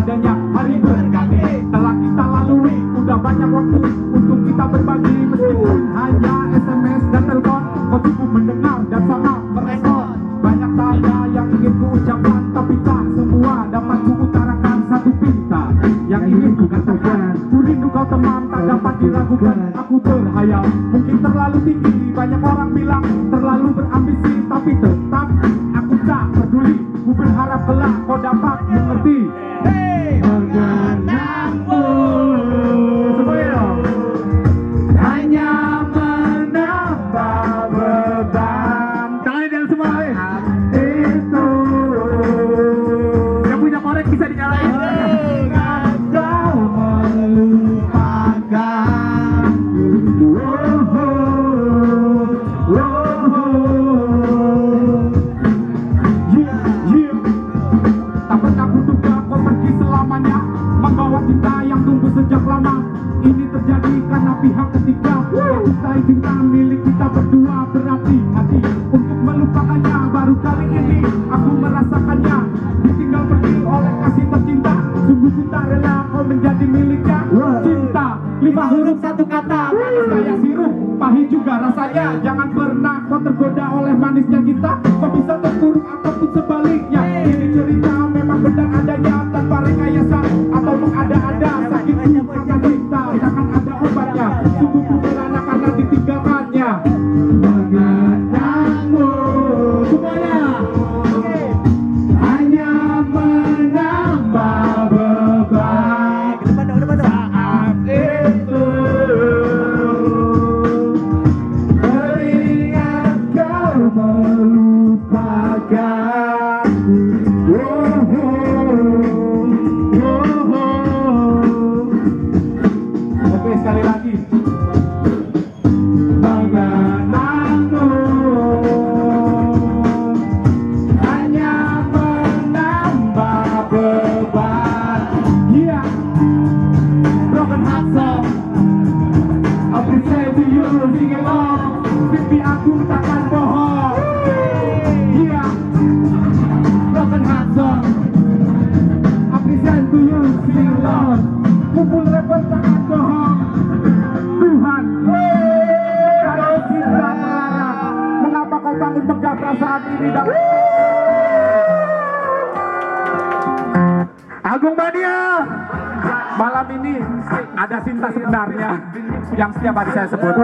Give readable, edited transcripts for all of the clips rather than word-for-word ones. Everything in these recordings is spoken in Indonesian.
adanya hari berganti telah kita lalui. Udah banyak waktu untuk kita berbagi, meskipun hanya SMS dan telepon. Kau cukup mendengar dan sangat merespon. Banyak tanda yang ingin ku ucapkan, tapi tak semua dapat ku utarakan. Satu pinta yang ingin ku katakan, ku rindu kau teman, tak dapat diragukan. Aku terhayal, mungkin terlalu tinggi. Banyak orang bilang terlalu berambisi, tapi tetap aku tak peduli. Ku berharap kelak kau dapat mengerti. Mengenangmu semuanya dong. Hanya menambah beban. Tangan dan semua itu. Yang punya korek bisa dinyalain. Kau melupakan. Tak pernah kuduga kau pergi selamanya, membawa cinta yang tumbuh sejak lama. Ini terjadi karena pihak ketiga. Cinta cinta milik kita berdua, berhati-hati untuk melupakannya. Baru kali ini aku merasakannya, ditinggal pergi oleh kasih tercinta. Sungguh cinta rela kau menjadi miliknya. Cinta 5 huruf 1 kata, manis kayak sirup, pahit juga rasanya. Jangan pernah kau tergoda oleh manisnya cinta. Kau bisa terpuruk ataupun sebaliknya. Ini cerita memang benar adanya, tanpa rekayasa atau mengada-ada. Sakitku karena cinta, takkan ada obatnya. Sungguh ku merana karena ditinggalkannya. Mengenangmu semuanya, hanya menambah beban. Saat itu teringat kau melupakan. Oke, sekali lagi. Mengenangmu hanya menambah beban. Yeah, broken heart song. Appreciate to you, sing along. Mimpi aku takkan bohong. Yeah, broken heart song. Appreciate to you, sing along. Kumpul repot takkan bohong. Tuhan, kalau cinta melarang, mengapa kau bangun megah perasaan ini dan Agung Mania. Malam ini ada cinta sebenarnya yang setiap hari saya sebut.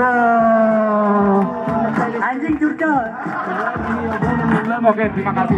Anjing curcol. Oke, terima kasih.